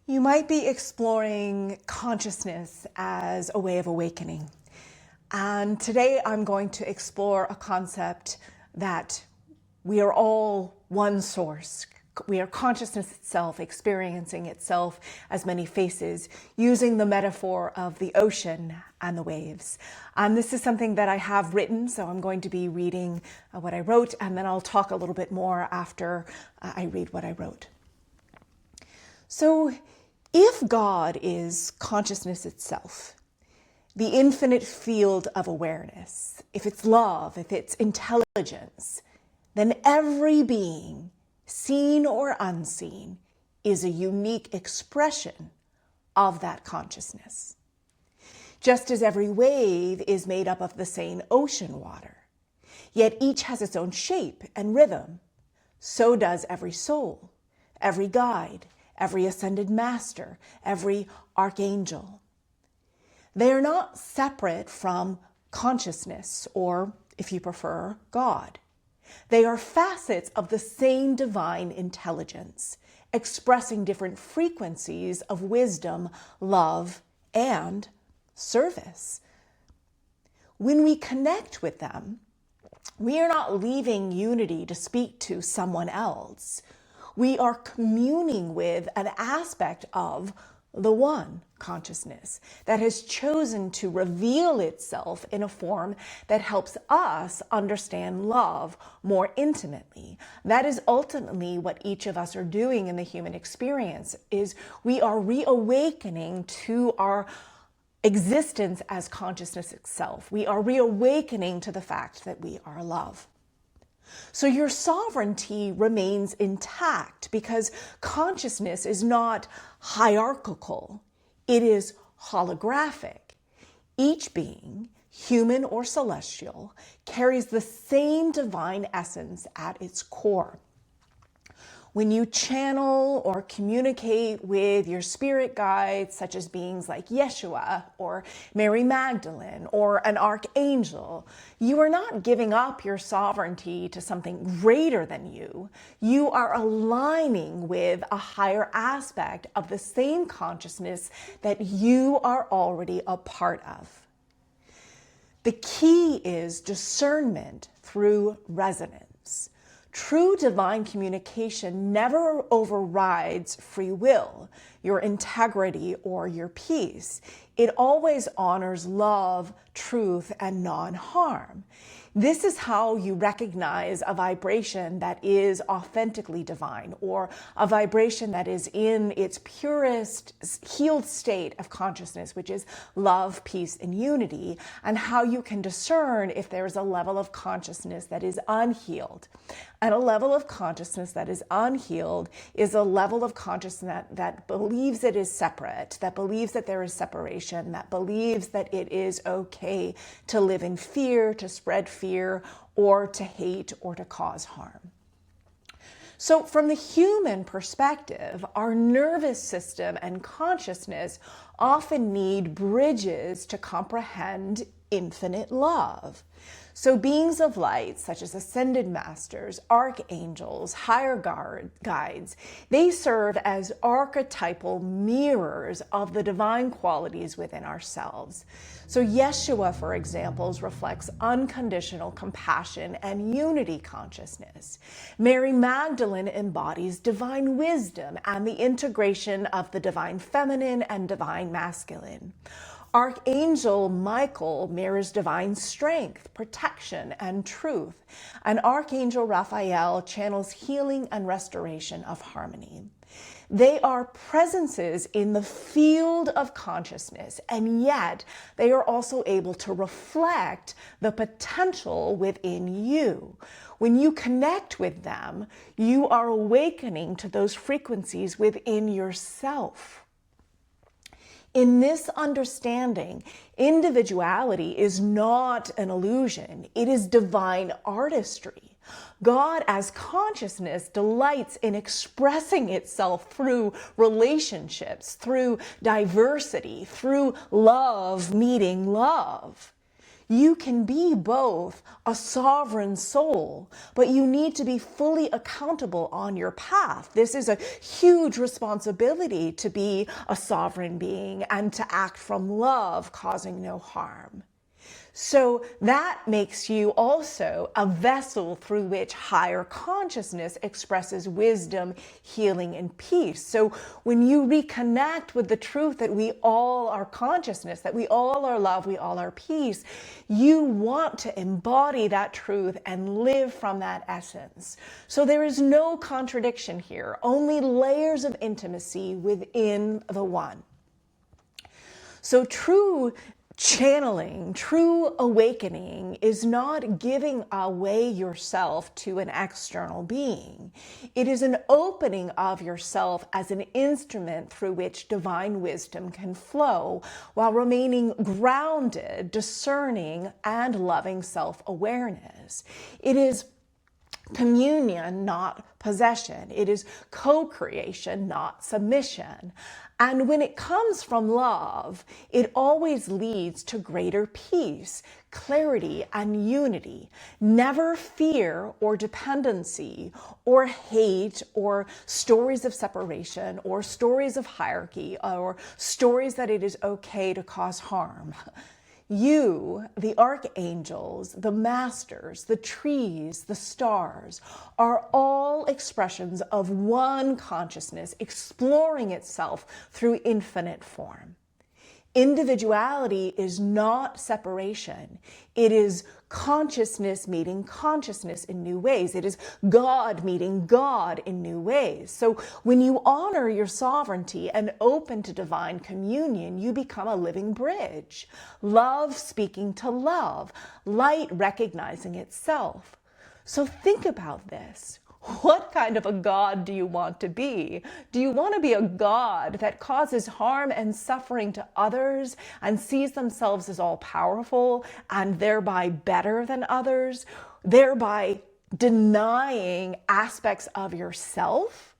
You might be exploring consciousness as a way of awakening. And today I'm going to explore a concept that we are all one source. We are consciousness itself, experiencing itself as many faces, using the metaphor of the ocean and the waves. And this is something that I have written, so I'm going to be reading what I wrote, and then I'll talk a little bit more after I read what I wrote. So, if God is consciousness itself, the infinite field of awareness, if it's love, if it's intelligence, then every being, seen or unseen, is a unique expression of that consciousness. Just as every wave is made up of the same ocean water, yet each has its own shape and rhythm, so does every soul, every guide, every ascended master, every archangel. They are not separate from consciousness, or, if you prefer, God. They are facets of the same divine intelligence, expressing different frequencies of wisdom, love, and service. When we connect with them, we are not leaving unity to speak to someone else. We are communing with an aspect of the one consciousness that has chosen to reveal itself in a form that helps us understand love more intimately. That is ultimately what each of us are doing in the human experience, is we are reawakening to our existence as consciousness itself. We are reawakening to the fact that we are love. So your sovereignty remains intact because consciousness is not hierarchical, it is holographic. Each being, human or celestial, carries the same divine essence at its core. When you channel or communicate with your spirit guides, such as beings like Yeshua or Mary Magdalene or an archangel, you are not giving up your sovereignty to something greater than you. You are aligning with a higher aspect of the same consciousness that you are already a part of. The key is discernment through resonance. True divine communication never overrides free will, your integrity, or your peace. It always honors love, truth, and non-harm. This is how you recognize a vibration that is authentically divine, or a vibration that is in its purest, healed state of consciousness, which is love, peace, and unity, and how you can discern if there is a level of consciousness that is unhealed. And a level of consciousness that is unhealed is a level of consciousness that believes it is separate, that believes that there is separation, that believes that it is okay to live in fear, to spread fear, or to hate, or to cause harm. So from the human perspective, our nervous system and consciousness often need bridges to comprehend infinite love. So beings of light, such as ascended masters, archangels, higher guides, they serve as archetypal mirrors of the divine qualities within ourselves. So Yeshua, for example, reflects unconditional compassion and unity consciousness. Mary Magdalene embodies divine wisdom and the integration of the divine feminine and divine masculine. Archangel Michael mirrors divine strength, protection, and truth. And Archangel Raphael channels healing and restoration of harmony. They are presences in the field of consciousness, and yet they are also able to reflect the potential within you. When you connect with them, you are awakening to those frequencies within yourself. In this understanding, individuality is not an illusion. It is divine artistry. God as consciousness delights in expressing itself through relationships, through diversity, through love meeting love. You can be both a sovereign soul, but you need to be fully accountable on your path. This is a huge responsibility to be a sovereign being and to act from love, causing no harm. So that makes you also a vessel through which higher consciousness expresses wisdom, healing, and peace. So when you reconnect with the truth that we all are consciousness, that we all are love, we all are peace, you want to embody that truth and live from that essence. So there is no contradiction here, only layers of intimacy within the one. So true channeling, true awakening is not giving away yourself to an external being. It is an opening of yourself as an instrument through which divine wisdom can flow while remaining grounded, discerning, and loving self-awareness. It is communion, not possession. It is co-creation, not submission. And when it comes from love, it always leads to greater peace, clarity, and unity. Never fear or dependency or hate or stories of separation or stories of hierarchy or stories that it is okay to cause harm. You, the archangels, the masters, the trees, the stars, are all expressions of one consciousness exploring itself through infinite form. Individuality is not separation. It is consciousness meeting consciousness in new ways. It is God meeting God in new ways. So when you honor your sovereignty and open to divine communion, you become a living bridge. Love speaking to love, light recognizing itself. So think about this. What kind of a God do you want to be? Do you want to be a God that causes harm and suffering to others and sees themselves as all powerful and thereby better than others, thereby denying aspects of yourself?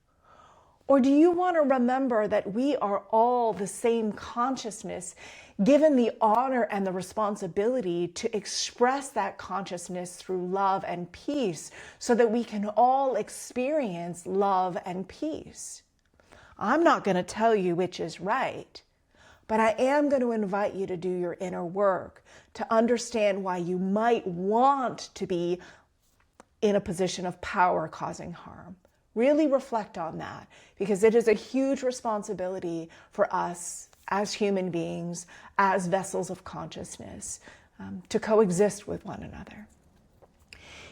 Or do you want to remember that we are all the same consciousness, given the honor and the responsibility to express that consciousness through love and peace so that we can all experience love and peace? I'm not going to tell you which is right, but I am going to invite you to do your inner work to understand why you might want to be in a position of power causing harm. Really reflect on that, because it is a huge responsibility for us as human beings, as vessels of consciousness, to coexist with one another.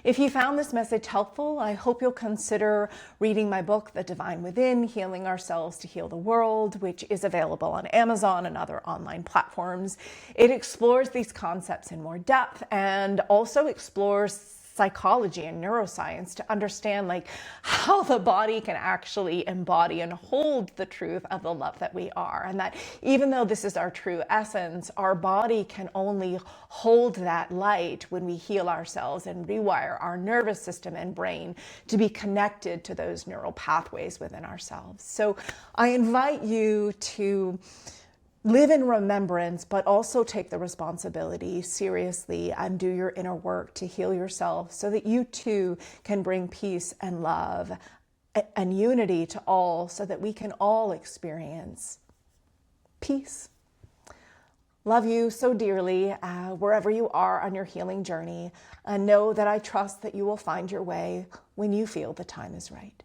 If you found this message helpful, I hope you'll consider reading my book, The Divine Within, Healing Ourselves to Heal the World, which is available on Amazon and other online platforms. It explores these concepts in more depth and also explores psychology and neuroscience to understand how the body can actually embody and hold the truth of the love that we are. And that even though this is our true essence, our body can only hold that light when we heal ourselves and rewire our nervous system and brain to be connected to those neural pathways within ourselves. So I invite you to live in remembrance, but also take the responsibility seriously and do your inner work to heal yourself so that you too can bring peace and love and unity to all so that we can all experience peace. Love you so dearly wherever you are on your healing journey, and know that I trust that you will find your way when you feel the time is right.